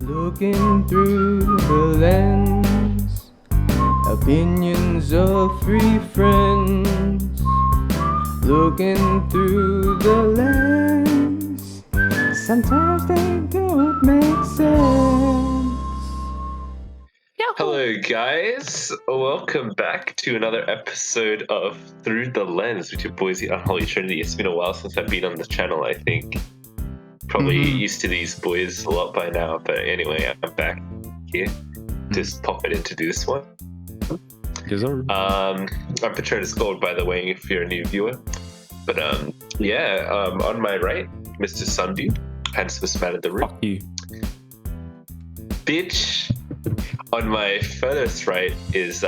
Looking through the lens, opinions of three friends. Looking through the lens, sometimes they don't make sense. Hello, guys. Welcome back to another episode of Through the Lens with your boys, the Unholy Trinity. It's been a while since I've been on the channel, I think. Probably used to these boys a lot by now, but anyway, I'm back here. Just pop it in to do this one. Yes, sir. I'm Patronus Gold, by the way, if you're a new viewer. But on my right, Mr. Sundew, handsomest man in the room. Fuck you. Bitch. On my furthest right is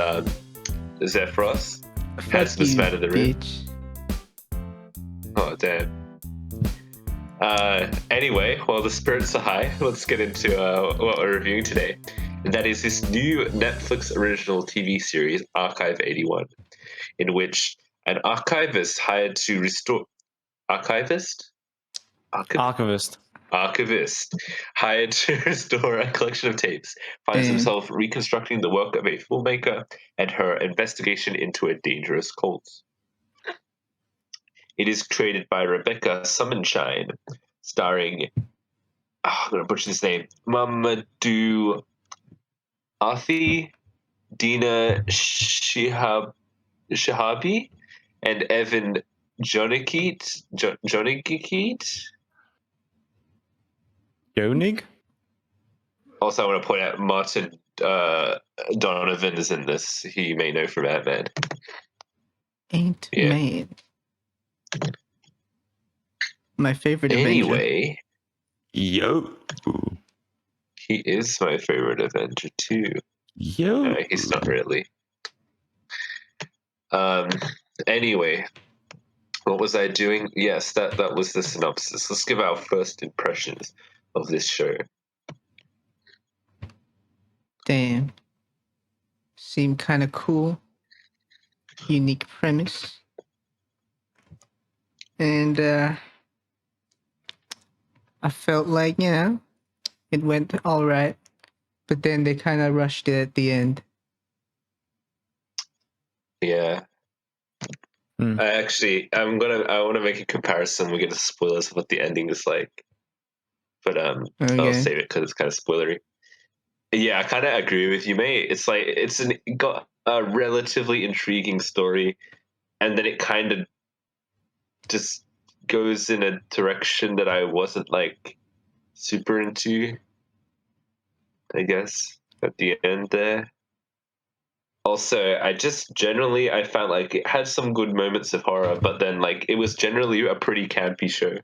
Zephyros, handsomest man in the room. Bitch. Oh, damn. Anyway, while the spirits are high, let's get into what we're reviewing today. And that is this new Netflix original TV series, Archive 81, in which an archivist hired to restore... Archivist hired to restore a collection of tapes finds Damn. himself reconstructing the work of a filmmaker and her investigation into a dangerous cult. It is created by Rebecca Summonshine, starring, I'm going to butcher his name, Mamadou Athi, Dina Shahabi, and Evan Jonikit. Yonig? Also, I want to point out Martin Donovan is in this. Who you may know from Ant-Man. Ain't Yeah. man. My favorite Avenger. Anyway, Yo. he is my favorite Avenger too. Yo. No, he's not really. Anyway, what was I doing? Yes, that was the synopsis. Let's give our first impressions of this show. Damn. Seemed kind of cool. Unique premise. And I felt like, it went all right. But then they kind of rushed it at the end. Yeah. I want to make a comparison. We get the spoilers of what the ending is like, but I'll save it because it's kind of spoilery. Yeah, I kind of agree with you, mate. It's like it got a relatively intriguing story, and then it kind of just goes in a direction that I wasn't like super into, I guess, at the end there. Also, I found like it had some good moments of horror, but then like it was generally a pretty campy show.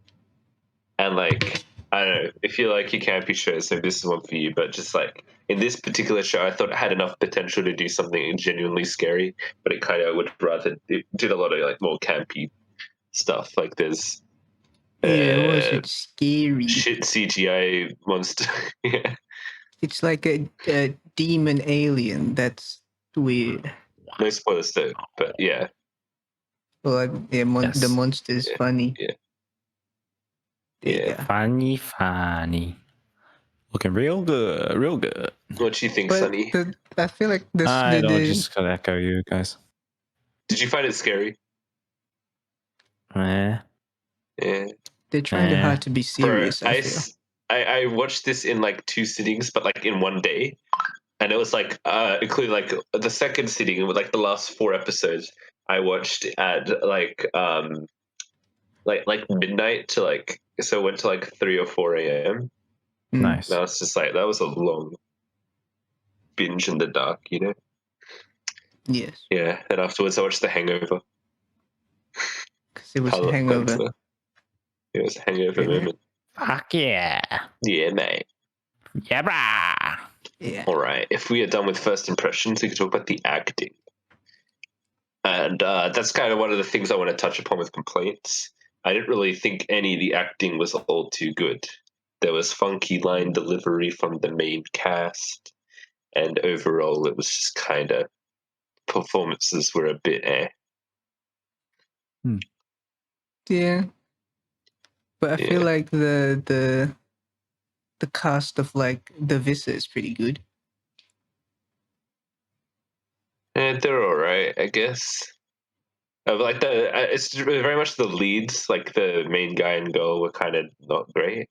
And like, I don't know, if you like your campy shows, so this is one for you. But just like in this particular show, I thought it had enough potential to do something genuinely scary, but it kind of would rather it did a lot of like more campy stuff. Like there's was it scary? shit CGI monster. Yeah. It's like a demon alien. That's weird. No spoilers though, but yeah. Well, Yes. The monster is funny. Yeah. Yeah. Funny. Looking real good, real good. What do you think, But Sonny? I feel like this. I don't just gotta echo you guys. Did you find it scary? Yeah. Yeah. They're trying too hard to be serious. Bro, I feel. I watched this in like 2 sittings, but like in one day, and it was like including like the second sitting with like the last 4 episodes. I watched at like midnight to like, so it went to like 3 or 4 a.m. Nice. That was just like, that was a long binge in the dark, you know. Yes. Yeah, and afterwards I watched The Hangover. Because it was a hangover. It was a hangover moment. Fuck yeah. Yeah, mate. Yeah, brah. Yeah. All right. If we are done with first impressions, we can talk about the acting. And that's kind of one of the things I want to touch upon with complaints. I didn't really think any of the acting was all too good. There was funky line delivery from the main cast, and overall it was just kind of, performances were a bit eh. Yeah. But I feel like the the cast of like the Vista is pretty good. And they're all right, I guess. Like it's very much the leads, like the main guy and girl, were kind of not great.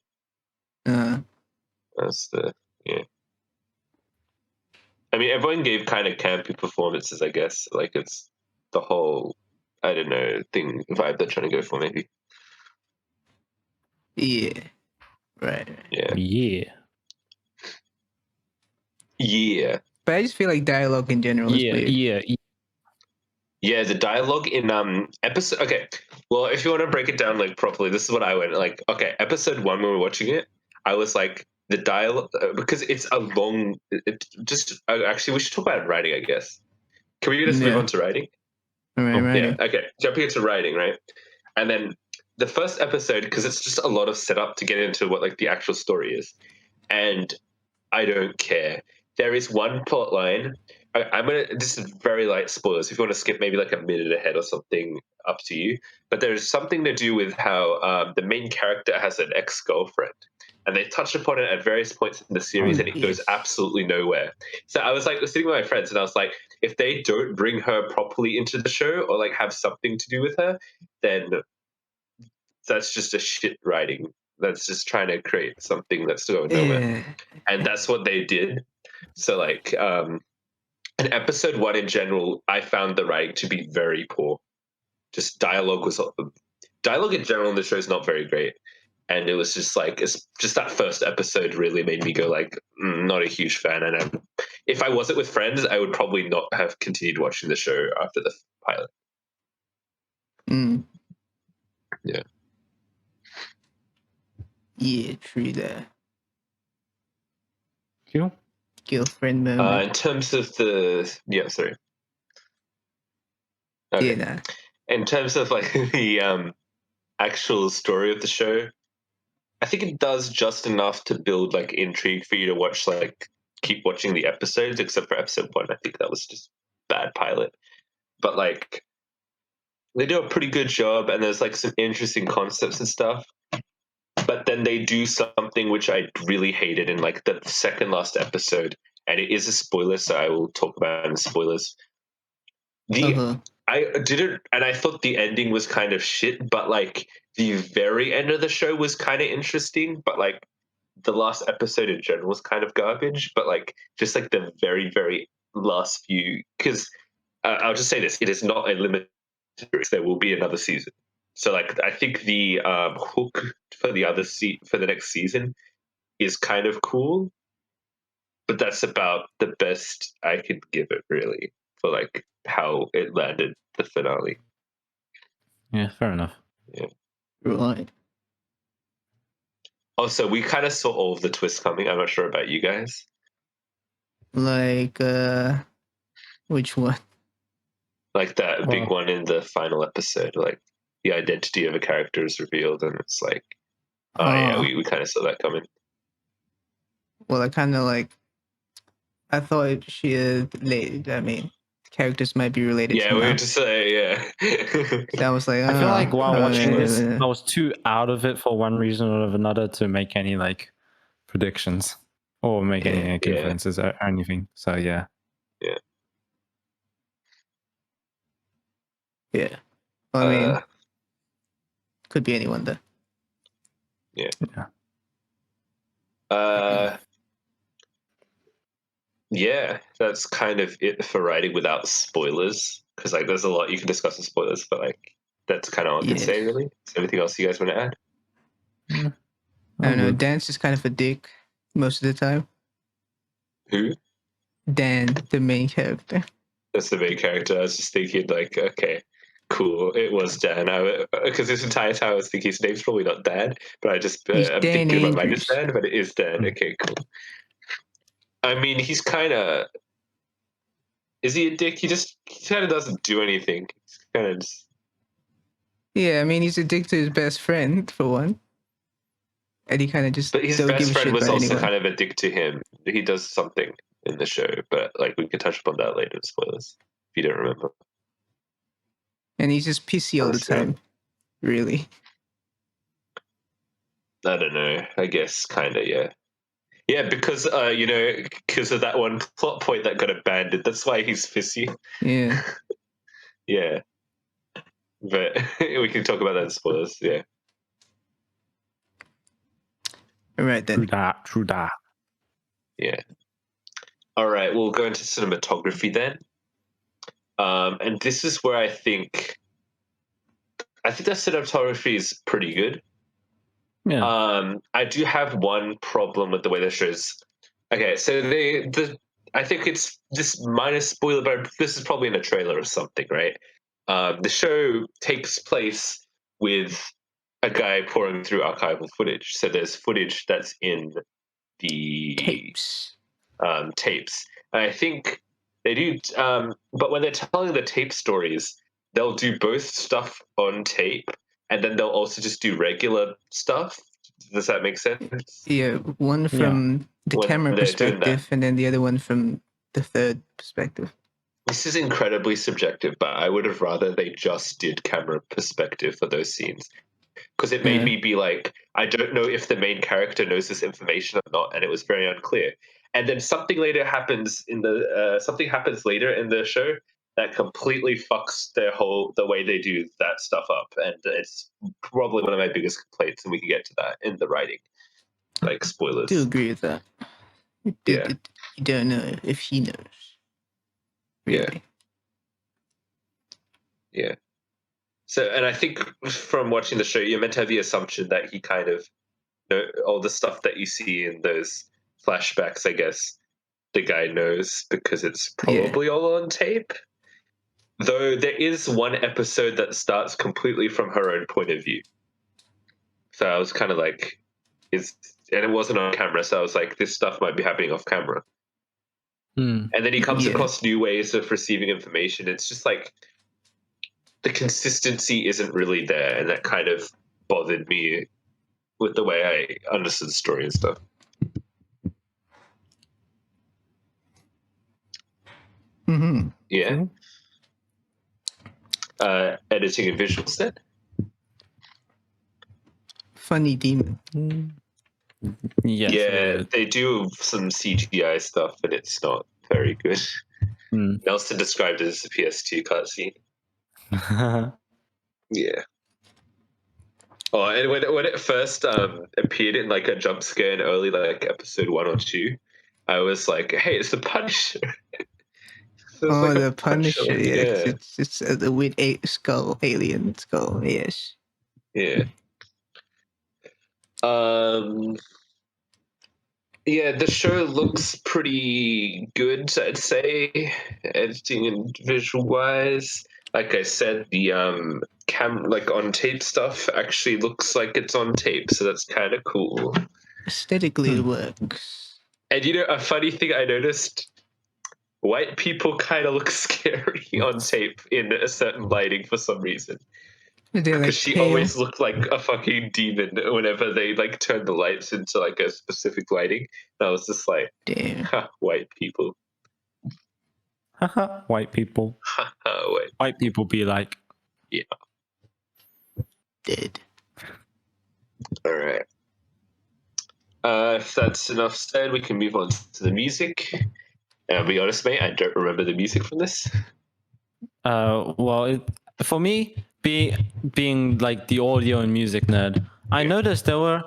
That's the yeah. I mean, everyone gave kind of campy performances, I guess. Like it's the whole, I don't know, thing vibe they're trying to go for, maybe. Yeah. Right. Yeah. Yeah. Yeah. But I just feel like dialogue in general is weird. Yeah, the dialogue in episode. Okay, well, if you want to break it down like properly, this is what I went like. Okay, episode 1 when we were watching it, I was like the dialogue because it's a long. Just actually, we should talk about writing. I guess. Can we just move Yeah. on to writing? Right. Yeah. Okay, jumping into writing, right? And then the first episode, because it's just a lot of setup to get into what like the actual story is, and I don't care. There is one plot line. I'm gonna. This is very light spoilers. If you want to skip maybe like a minute ahead or something, up to you. But there's something to do with how the main character has an ex-girlfriend, and they touch upon it at various points in the series, and it goes absolutely nowhere. So I was like sitting with my friends, and I was like, if they don't bring her properly into the show or like have something to do with her, then that's just a shit writing. That's just trying to create something that's going nowhere. Yeah. And that's what they did. So like in episode 1 in general, I found the writing to be very poor. Just dialogue in general in the show is not very great. And it was just like it's just that first episode really made me go like not a huge fan. And if I wasn't with friends, I would probably not have continued watching the show after the pilot. Yeah. Yeah, true that. Cool. Girlfriend moment. In terms of sorry. Okay. Yeah, nah. In terms of like the actual story of the show, I think it does just enough to build like intrigue for you to watch, like keep watching the episodes, except for episode 1. I think that was just bad pilot. But like they do a pretty good job, and there's like some interesting concepts and stuff. But then they do something which I really hated in like the second last episode, and it is a spoiler, so I will talk about it in spoilers. I didn't, and I thought the ending was kind of shit, but like the very end of the show was kind of interesting, but like the last episode in general was kind of garbage, but like just like the very, very last few, because I'll just say this: it is not a limited series. There will be another season. So like I think the hook for for the next season is kind of cool, but that's about the best I could give it really for like how it landed the finale. Yeah, fair enough. Yeah. Right. Also, we kind of saw all of the twists coming. I'm not sure about you guys. Like, which one? Like that big one in the final episode, like the identity of a character is revealed, and it's like, oh yeah, we kind of saw that coming. Well, I kind of like, I thought she had related. I mean, characters might be related Yeah, we somehow. were just yeah. So I was like, I feel like while watching this, I was too out of it for one reason or another to make any like predictions or make any inferences or anything. So yeah. Yeah. Well, I mean, could be anyone though. Yeah. Yeah, that's kind of it for writing without spoilers. Because like, there's a lot you can discuss in spoilers, but like, that's kind of all I can say. Really, is there anything else you guys want to add? I don't know. Dan's is kind of a dick most of the time. Who? Dan, the main character. That's the main character. I was just thinking, like, okay, cool. It was Dan. Because this entire time I was thinking his name's probably not Dan, but I'm Dan thinking in my mind it's Andrews. Dan, but it is Dan. Okay, cool. I mean, he's kind of. Is he a dick? He kind of doesn't do anything. He's kind of just. Yeah, I mean, he's a dick to his best friend, for one. And he kind of just But his don't give best a friend shit was about also anyone. kind of a dick to him. He does something in the show, but like we can touch upon that later in spoilers if you don't remember. And he's just pissy all the time. Really. I don't know. I guess kind of, yeah. Yeah, because because of that one plot point that got abandoned. That's why he's pissy. Yeah. Yeah. But we can talk about that in spoilers. Yeah. All right then. True that. Yeah. All right, we'll go into cinematography then. And this is where I think the cinematography is pretty good. Yeah. I do have one problem with the way the show's. Okay, so I think it's just minor spoiler, but this is probably in a trailer or something, right? The show takes place with a guy pouring through archival footage. So there's footage that's in the Tapes. Tapes. And I think they do, but when they're telling the tape stories, they'll do both stuff on tape and then they'll also just do regular stuff. Does that make sense? Yeah, one from the When camera they're doing that. perspective, and then the other one from the third perspective. This is incredibly subjective, but I would have rather they just did camera perspective for those scenes. Because it made me be like, I don't know if the main character knows this information or not, and it was very unclear. And then something happens later in the show that completely fucks the way they do that stuff up, and it's probably one of my biggest complaints. And we can get to that in the writing, like spoilers. I do agree with that. You don't know if he knows. Really. Yeah. So, and I think from watching the show, you're meant to have the assumption that he kind of all the stuff that you see in those flashbacks, I guess, the guy knows because it's probably all on tape. Though there is one episode that starts completely from her own point of view. So I was kind of like, and it wasn't on camera, so I was like, this stuff might be happening off camera. And then he comes across new ways of receiving information. It's just like the consistency isn't really there, and that kind of bothered me with the way I understood the story and stuff. Mm-hmm. Yeah. Editing and visuals then? Funny demon. Yes, yeah, they do some CGI stuff, and it's not very good. Nelson described it as a PS2 cutscene. Yeah. Oh, and when it first appeared in like a jump scare in early like episode 1 or 2, I was like, "Hey, it's the Punisher." Oh, like the Punisher! Yeah, yeah. it's the weird alien skull. Yes. Yeah. Yeah, the show looks pretty good, I'd say, editing and visual wise. Like I said, the like on tape stuff actually looks like it's on tape, so that's kind of cool. Aesthetically, it works. And a funny thing I noticed: white people kind of look scary on tape in a certain lighting for some reason. They're like she pale. Always looked like a fucking demon whenever they like turn the lights into like a specific lighting. And I was just like, damn, white people. White people. White people be like, yeah, dead. All right. If that's enough said, we can move on to the music. And I'll be honest, mate, I don't remember the music from this. Well, for me, being like the audio and music nerd, I noticed there were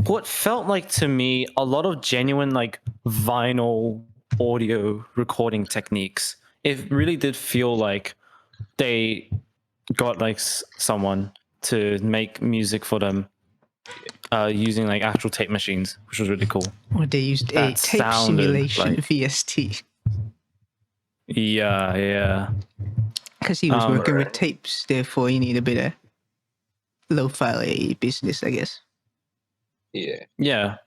what felt like to me a lot of genuine like vinyl audio recording techniques. It really did feel like they got like someone to make music for them using like actual tape machines, which was really cool. Or they used a tape simulation VST. Yeah. Because he was working with tapes, therefore you need a bit of low-fi business, I guess. Yeah.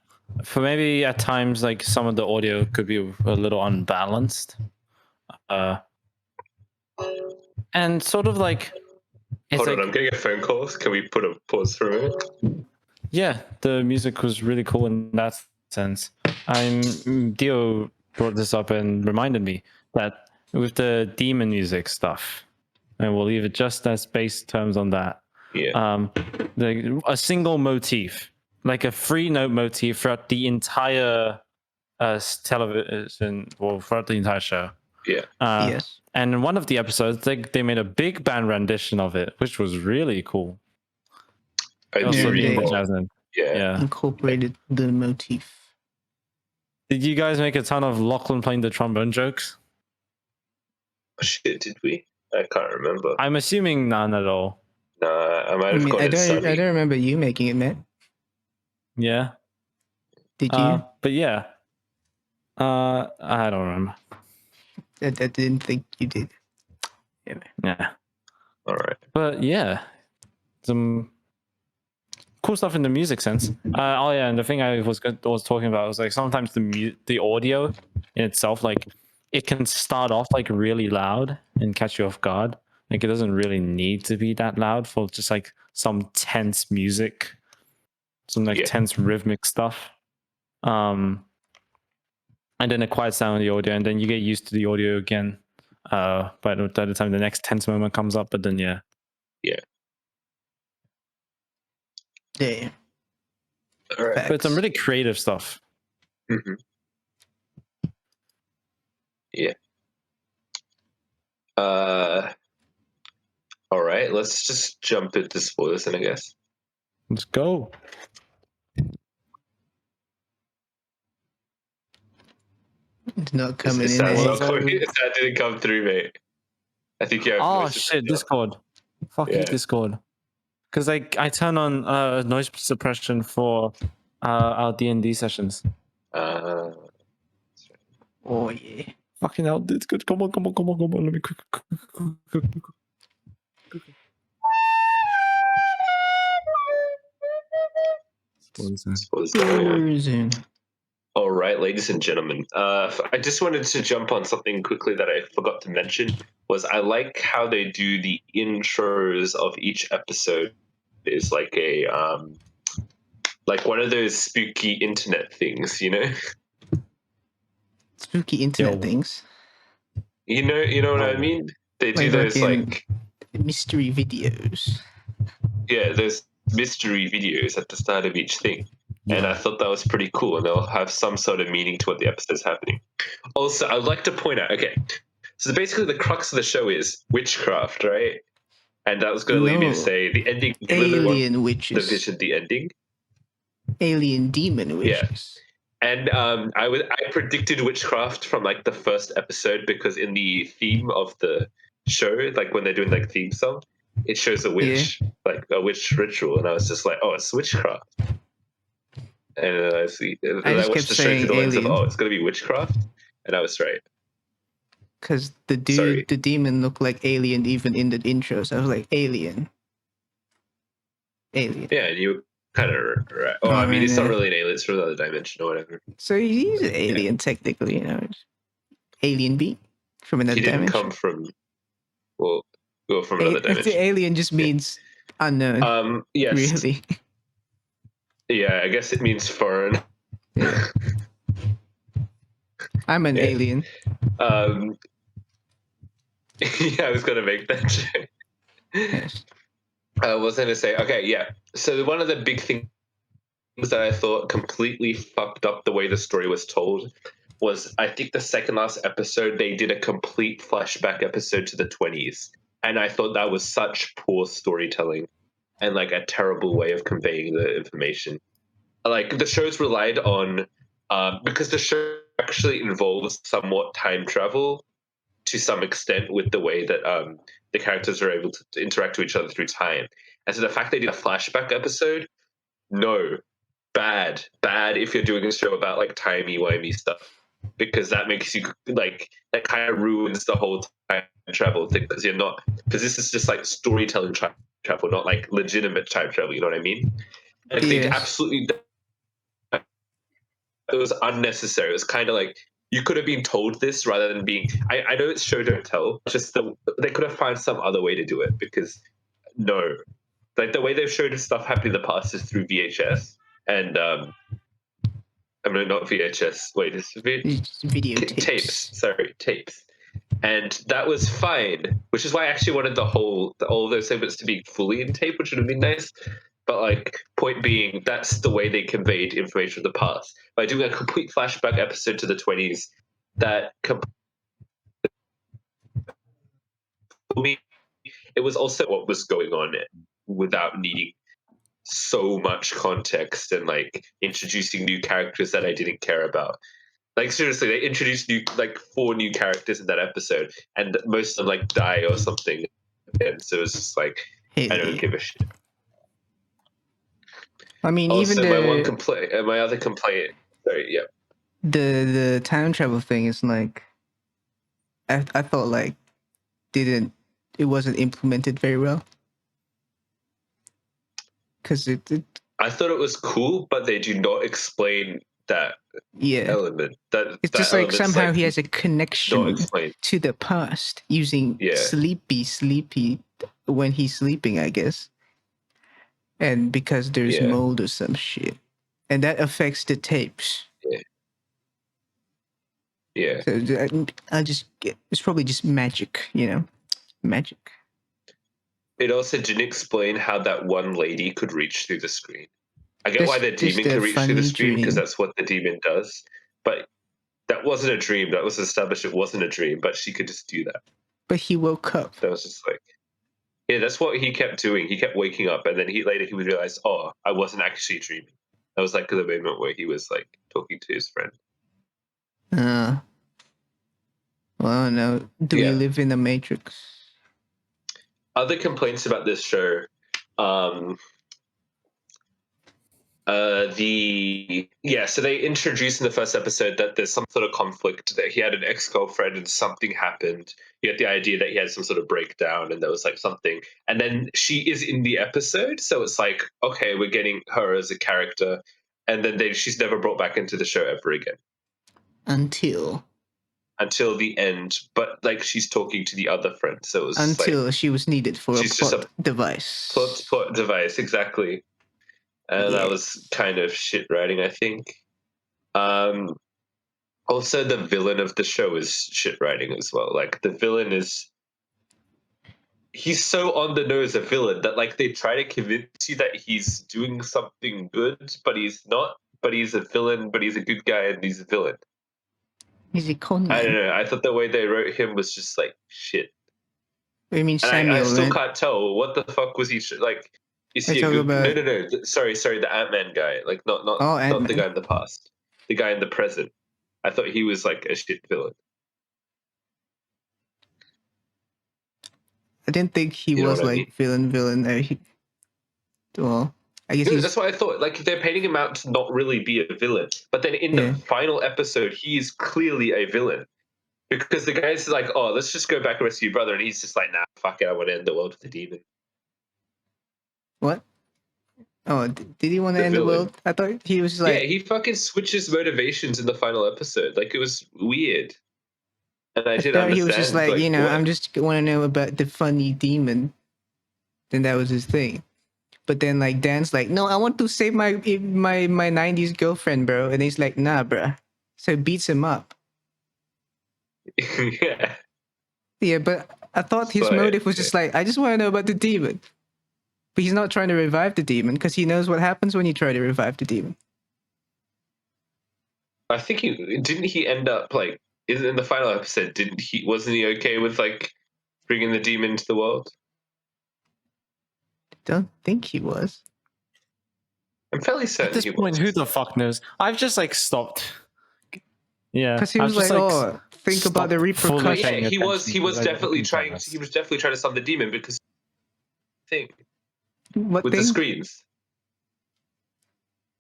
For maybe at times like some of the audio could be a little unbalanced. And sort of like hold on, I'm getting a phone call. Can we put a pause for a minute? Yeah, the music was really cool in that sense. Dio brought this up and reminded me that with the demon music stuff, and we'll leave it just as base terms on that. Yeah. A single motif, like a 3-note motif throughout the entire television, well, throughout the entire show. Yeah. Yes. And in one of the episodes, they made a big band rendition of it, which was really cool. I Also, do the English recall. accent. Yeah. Incorporated the motif. Did you guys make a ton of Lachlan playing the trombone jokes? Oh, shit, did we? I can't remember. I'm assuming none at all. Nah, I might I have mean, got I it don't sunny. remember you making it, Matt. Yeah. Did you? But yeah. I don't remember. I didn't think you did. Yeah. All right. But yeah, some cool stuff in the music sense. Oh yeah, and the thing I was talking about was like sometimes the audio in itself, like it can start off like really loud and catch you off guard. Like it doesn't really need to be that loud for just like some tense music, some like tense rhythmic stuff. And then it quiets down the audio, and then you get used to the audio again. By the time the next tense moment comes up, but then yeah. Yeah. Yeah. All right. But it's some really creative stuff. Mm-hmm. Yeah. All right. Let's just jump into spoilers, then I guess. Let's go. It's not coming in. That didn't come through, mate. I think you have. Oh shit! Discord. Fuck you, Discord. Because I turn on noise suppression for our D&D sessions. Oh yeah. Fucking hell, it's good. Come on. Let me quick. Spoilers. All right, ladies and gentlemen. I just wanted to jump on something quickly that I forgot to mention. Was I like how they do the intros of each episode is like a like one of those spooky internet things, you know? Spooky internet things. You know what I mean? They do those like mystery videos. Yeah, there's mystery videos at the start of each thing. And I thought that was pretty cool, and they'll have some sort of meaning to what the episode's happening. Also, I'd like to point out, okay, so basically the crux of the show is witchcraft, right? And that was going to lead me to say the ending. Alien witches. The vision, the ending. Alien demon witches. Yeah. And I predicted witchcraft from like the first episode because in the theme of the show, like when they're doing like theme song, it shows a witch, like a witch ritual, and I was just like, oh, it's witchcraft. And I watched the show through the lens of, oh, it's going to be witchcraft, and I was right. Because the demon looked like alien even in the intro, so I was like, alien. Yeah, and you kind of right. Oh, I mean, it's not really an alien; it's from another dimension or whatever. So he's an alien technically, you know, alien being from another dimension. He didn't come from from another dimension. Alien just means unknown. Yes. Really. Yeah, I guess it means foreign. Yeah. I'm an alien. Yeah, I was gonna make that joke. Yes. I was gonna say, okay, yeah. So one of the big things that I thought completely fucked up the way the story was told was, I think the second last episode they did a complete flashback episode to the 20s, and I thought that was such poor storytelling and like a terrible way of conveying the information. Like the show's relied on because the show actually involves somewhat time travel to some extent with the way that the characters are able to interact with each other through time. And so the fact they did a flashback episode, no, bad if you're doing a show about like timey-wimey stuff, because that makes you like, that kind of ruins the whole time travel thing, because this is just like storytelling time travel, not like legitimate time travel, you know what I mean? And they absolutely, it was unnecessary. It was kind of like, you could have been told this rather than being. I know it's show don't tell. Just they could have found some other way to do it, because like the way they've showed stuff happening in the past is through VHS and I mean not VHS. Wait, it's video tapes. Sorry, tapes. And that was fine, which is why I actually wanted all those segments to be fully in tape, which would have been nice. But like, point being, that's the way they conveyed information of the past by doing a complete flashback episode to the 20s. That for me, it was also what was going on without needing so much context and like introducing new characters that I didn't care about. Like seriously, they introduced 4 new characters in that episode, and most of them like die or something. And so it's just like I don't give a shit. I mean, also, even my other complaint. Sorry, yeah. The time travel thing is like, I thought like it wasn't implemented very well, because I thought it was cool, but they do not explain that element. It's just like somehow he has a connection to the past using sleepy when he's sleeping, I guess. And because there's mold or some shit. And that affects the tapes. Yeah. So it's probably just magic, magic. It also didn't explain how that one lady could reach through the screen. I get why the demon can reach through the screen because that's what the demon does. But that wasn't a dream. That was established it wasn't a dream, but she could just do that. But he woke up. That was just like, yeah, that's what he kept doing. He kept waking up, and then later he would realize, oh, I wasn't actually dreaming. That was like the moment where he was like talking to his friend. Well, I don't know. Do we live in a matrix? Other complaints about this show, so they introduced in the first episode that there's some sort of conflict, that he had an ex-girlfriend and something happened. You get the idea that he had some sort of breakdown and there was like something, and then she is in the episode, so it's like, okay, we're getting her as a character, and then she's never brought back into the show ever again until the end. But like, she's talking to the other friend, so it was until she was needed for a plot device. Plot device, exactly. And that was kind of shit writing, I think. Also, the villain of the show is shit writing as well. Like, the villain he's so on the nose a villain that like they try to convince you that he's doing something good, but he's not. But he's a villain, but he's a good guy, and he's a villain. He's a con man. I don't know. I thought the way they wrote him was just like shit. I mean, Samuel, I still can't tell what the fuck was he like. Is he a good? No. Sorry. The Ant-Man guy. Like not the guy in the past. The guy in the present. I thought he was like a shit villain. I didn't think he was like villain. Well, I guess that's what I thought. Like, they're painting him out to not really be a villain, but then in the final episode, he is clearly a villain. Because the guy's like, oh, let's just go back and rescue your brother. And he's just like, nah, fuck it, I want to end the world with the demon. What? Oh, did he want to end the world? I thought he was like... Yeah, he fucking switches motivations in the final episode. Like, it was weird. And I didn't understand. He was just like, I'm just want to know about the funny demon. Then that was his thing. But then, like, Dan's like, no, I want to save my 90s girlfriend, bro. And he's like, nah, bro. So beats him up. Yeah, but I thought his motive was just like, I just want to know about the demon. But he's not trying to revive the demon because he knows what happens when you try to revive the demon. I think didn't he end up like in the final episode? Wasn't he okay with like bringing the demon into the world? I don't think he was. I'm fairly certain. At this point, who the fuck knows? I've just like stopped. Yeah, because he was like, "Oh, think about the repercussions." Yeah, he was definitely trying. He was definitely trying to summon the demon because the screens.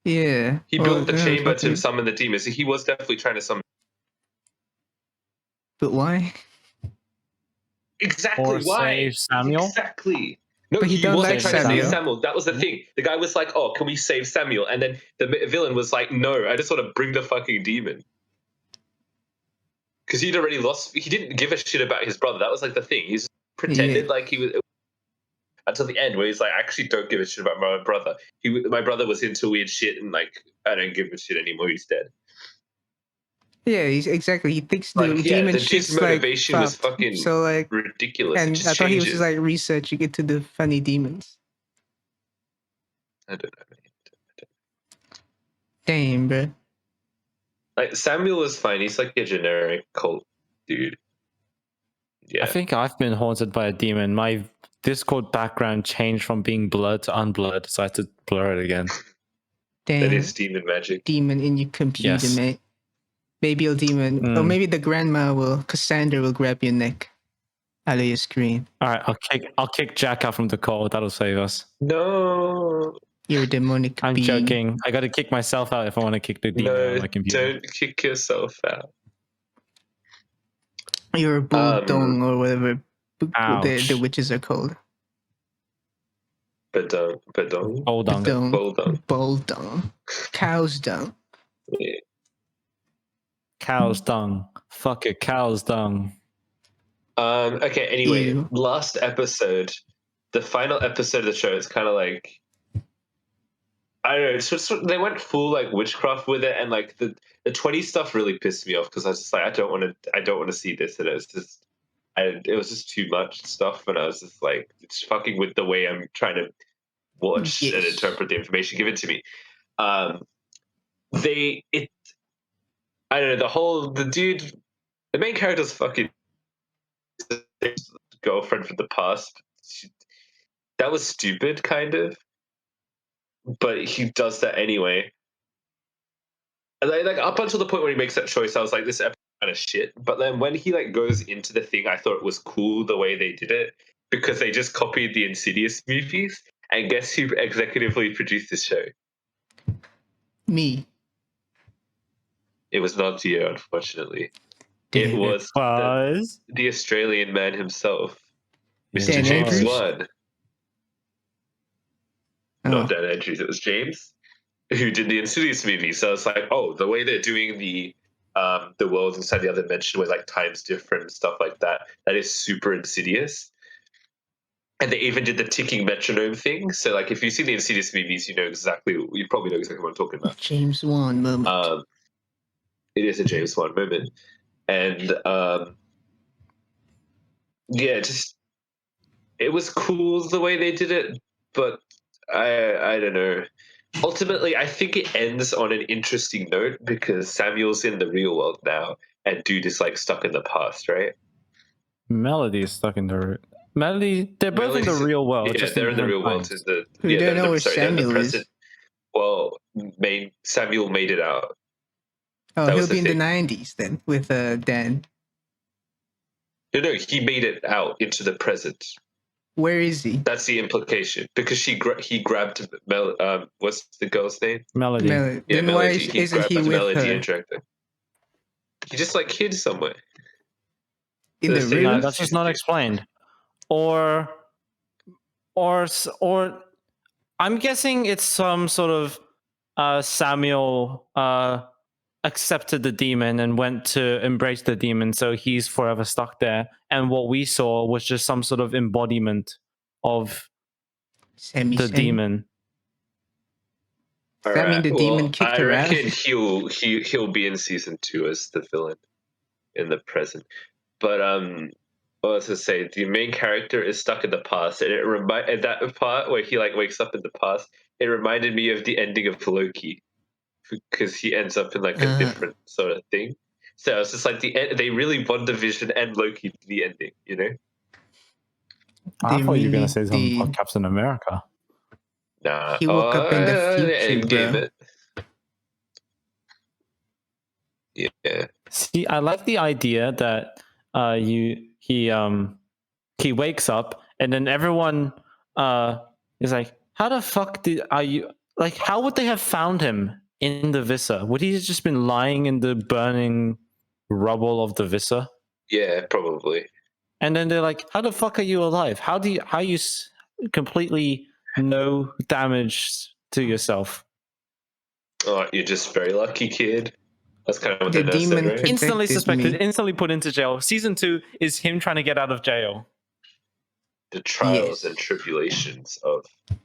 Yeah, he built the chamber to summon the demon. So he was definitely trying to summon. But why? Exactly. Or why? Save Samuel. Exactly. No, but he wasn't trying to save Samuel. That was the Mm-hmm. thing. The guy was like, "Oh, can we save Samuel?" And then the villain was like, "No, I just want to bring the fucking demon." Because he'd already lost. He didn't give a shit about his brother. That was like the thing. He's pretended like he was until the end, where he's like, "I actually don't give a shit about my brother. My brother was into weird shit, and like, I don't give a shit anymore. He's dead." Yeah, exactly. He thinks the demon shit's motivation like was fucking so like ridiculous. And I thought he was just like researching into the funny demons. I don't know. Damn, bro. Like Samuel is fine. He's like a generic cult dude. Yeah. I think I've been haunted by a demon. My Discord background changed from being blurred to unblurred, so I had to blur it again. Damn. That is demon magic. Demon in your computer, Yes. mate. Maybe your demon, or maybe the grandma Cassandra will grab your neck out of your screen. All right, I'll kick Jack out from the call. That'll save us. No. You're a demonic I'm being. joking. I got to kick myself out if I want to kick the demon out of my computer. Don't kick yourself out. You're a bulldong or whatever the witches are called. Badong. Bulldong. Cow's dung. Yeah. Cow's dung. Fuck it, cow's dung. Okay, anyway, Ew. last episode, the final episode of the show, it's kind of like, I don't know, so they went full like witchcraft with it, and like the 20 stuff really pissed me off because I was just like, I don't want to see this, and it was just too much stuff, and I was just like, it's fucking with the way I'm trying to watch and interpret the information given to me. I don't know, the main character's fucking girlfriend from the past. That was stupid, kind of, but he does that anyway. And like up until the point where he makes that choice, I was like, this episode kind of shit. But then when he like goes into the thing, I thought it was cool the way they did it because they just copied the Insidious movies. And guess who executively produced this show? Me. It was not you, unfortunately. Damn. It was the Australian man himself, Mr. Dan James Andrews? Wan. Not Dan Andrews, it was James, who did the Insidious movie. So it's like, oh, the way they're doing the world inside the other dimension where like time's different and stuff like that, that is super Insidious. And they even did the ticking metronome thing. So like if you've seen the Insidious movies, you probably know exactly what I'm talking about. James Wan moment. It is a James Wan moment. And yeah, just it was cool the way they did it, but I don't know. Ultimately, I think it ends on an interesting note because Samuel's in the real world now, and dude is like stuck in the past, right? Melody is stuck in the Melody. They're both in the real world. Yeah, they're in the real world. We don't know where Samuel is. Well, Samuel made it out. Oh, he'll be in the 90s then with Dan. No, he made it out into the present. Where is he? That's the implication because he grabbed what's the girl's name? Melody. Yeah, then Melody. Why isn't he with Melody her? and dragged her. He just like hid somewhere. In the room? No, that's just not explained. Or I'm guessing it's some sort of Samuel accepted the demon and went to embrace the demon, so he's forever stuck there. And what we saw was just some sort of embodiment of the demon. Does that mean the demon kicked her out? I reckon he'll be in season 2 as the villain in the present. But what was I say? The main character is stuck in the past, and at that part where he like wakes up in the past, it reminded me of the ending of Loki, because he ends up in like a different sort of thing. So it's just like they really WandaVision and Loki to the ending, you know? I thought you were gonna say something about Captain America. Nah, he woke up in the future, bro. Yeah. See, I like the idea that he wakes up and then everyone is like, how the fuck are you, like, how would they have found him in the Visa? Would he have just been lying in the burning rubble of the Visa? Yeah, probably. And then they're like, how the fuck are you alive? How you completely no damage to yourself? Oh, you're just very lucky, kid. That's kind of what the nurse said, right? Instantly suspected, instantly put into jail. Season 2 is him trying to get out of jail. The trials and tribulations of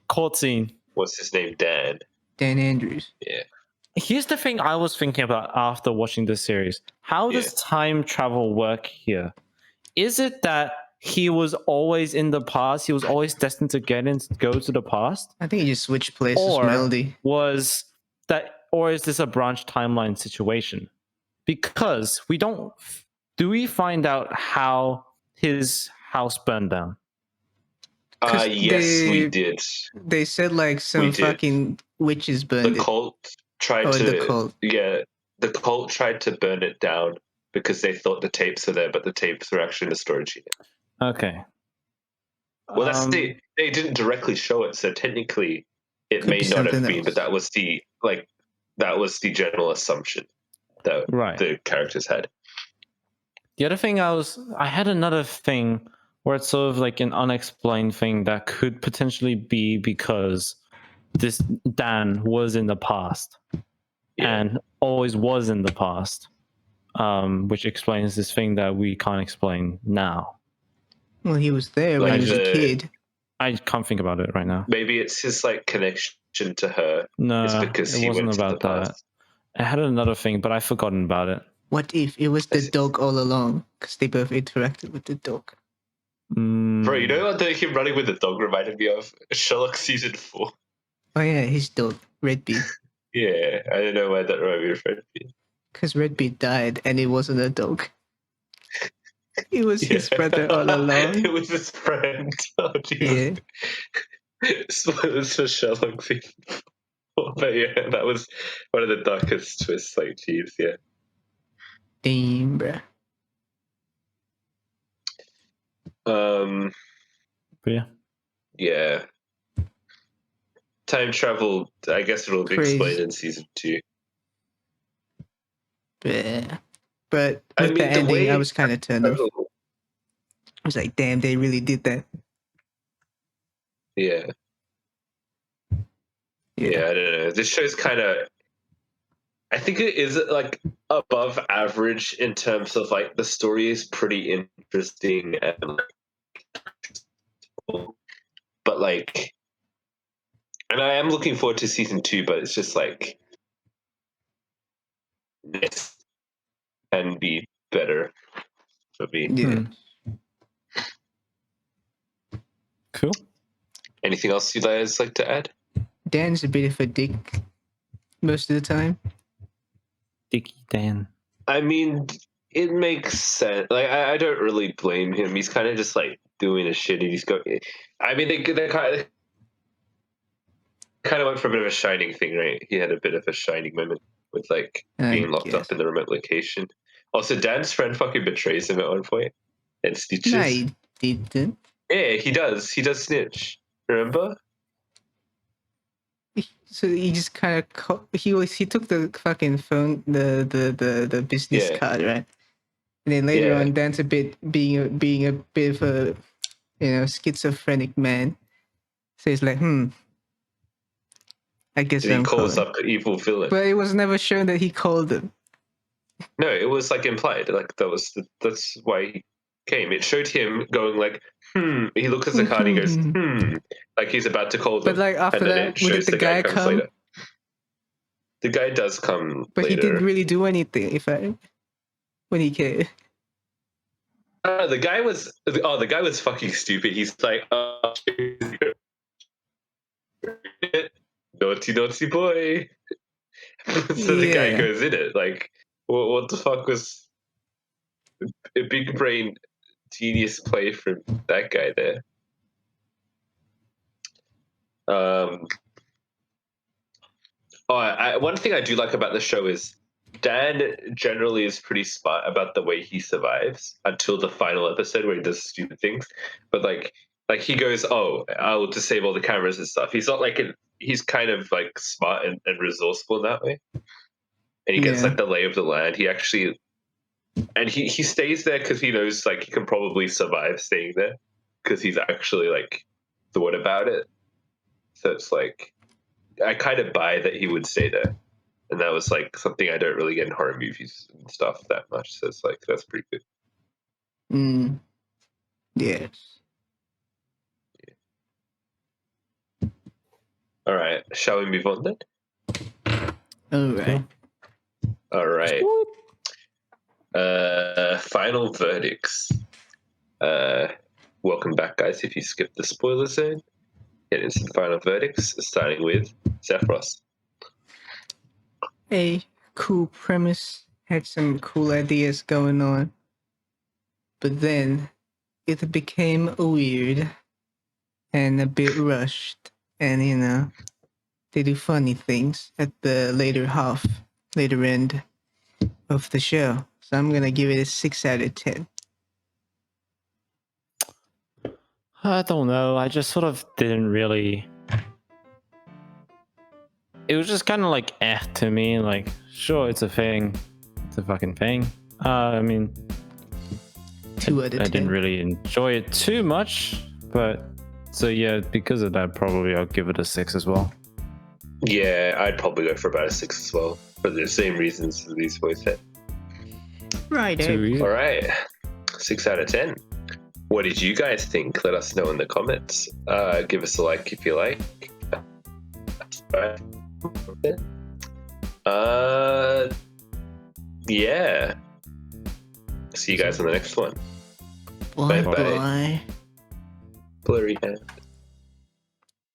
court scene. What's his name? Dan Andrews. Yeah. Here's the thing I was thinking about after watching this series. How does time travel work here? Is it that he was always in the past? He was always destined to go to the past? I think he just switched places, Or Melody. or is this a branch timeline situation? Because do we find out how his house burned down? Yes, we did. They said like some fucking witches burned it. The cult tried to. The cult. Yeah, the cult tried to burn it down because they thought the tapes were there, but the tapes were actually in the storage unit. Okay. Well, they didn't directly show it, so technically it may not have been, but that was the general assumption that the characters had. The other thing I had another thing where it's sort of like an unexplained thing that could potentially be because this Dan was in the past and always was in the past, which explains this thing that we can't explain now. Well, he was there when he was a kid. I can't think about it right now. Maybe it's his like connection to her. No, it's because it wasn't about that. I had another thing, but I've forgotten about it. What if it was the dog all along? Because they both interacted with the dog. Bro, you know what him running with the dog reminded me of? Sherlock season 4. Oh yeah, his dog, Redbeard. Yeah, I don't know why that reminded me of Redbeard. Because Redbeard died and it wasn't a dog. It was his brother all along. It was his friend. Oh, Jesus. Yeah. Spoilers for Sherlock season 4. But yeah, that was one of the darkest twists, like, jeez, yeah. Damn, bruh. Yeah. Yeah. Time travel, I guess it'll be explained in season 2. Yeah. But with the ending, I was kind of turned off. I was like, damn, they really did that. Yeah. Yeah, I don't know. This show's kind of, I think it is like above average in terms of like the story is pretty interesting and but like, and I am looking forward to season 2, but it's just like this can be better for me. Yeah. Cool. Anything else you guys like to add? Dan's a bit of a dick most of the time. Dicky Dan. I mean, it makes sense. Like, I don't really blame him. He's kind of just like doing his shit. And he's going. I mean, they kind of went for a bit of a shining thing, right? He had a bit of a shining moment with like being locked up in the remote location. Also, Dan's friend fucking betrays him at one point and snitches. No, he didn't. Yeah, he does. He does snitch. Remember? So he just kind of he took the fucking phone, the business card, right? And then later on, Dan's a bit being a bit of a schizophrenic man. So he's like, I guess he calls up the evil villain. But it was never shown that he called them. No, it was like implied. Like that's why he came. It showed him going like, He looks at the card and he goes, like he's about to call them. But like after that, did the guy come? Later. The guy does come, but later. He didn't really do anything. When he came. The guy was fucking stupid. He's like, naughty boy. So the guy goes in it. Like, what the fuck was a big brain genius play from that guy there? One thing I do like about the show is Dan generally is pretty smart about the way he survives until the final episode where he does stupid things. But like he goes, "Oh, I'll disable all the cameras and stuff." He's not like he's kind of like smart and resourceful in that way. And he gets like the lay of the land. He actually, and he stays there because he knows like he can probably survive staying there because he's actually like thought about it. So it's like I kind of buy that he would stay there. And that was like something I don't really get in horror movies and stuff that much. So it's like, that's pretty good. Yes. Yeah. All right. Shall we move on then? All right. Final verdicts. welcome back, guys. If you skipped the spoiler zone, get into the final verdicts, starting with Zephyros. A cool premise, had some cool ideas going on, but then it became weird and a bit rushed, and they do funny things at the later end of the show. So I'm gonna give it a 6 out of 10. I don't know. I just sort of didn't really. It was just kind of like to me. Like, sure, it's a thing. It's a fucking thing. I mean, 2 out of 10. I didn't really enjoy it too much, but so yeah, because of that, probably I'll give it a 6 as well. Yeah, I'd probably go for about a 6 as well, for the same reasons as these boys said. Right. All right, 6 out of 10. What did you guys think? Let us know in the comments. Give us a like if you like. Yeah. See you guys on the next one. Bye. Blurry hand.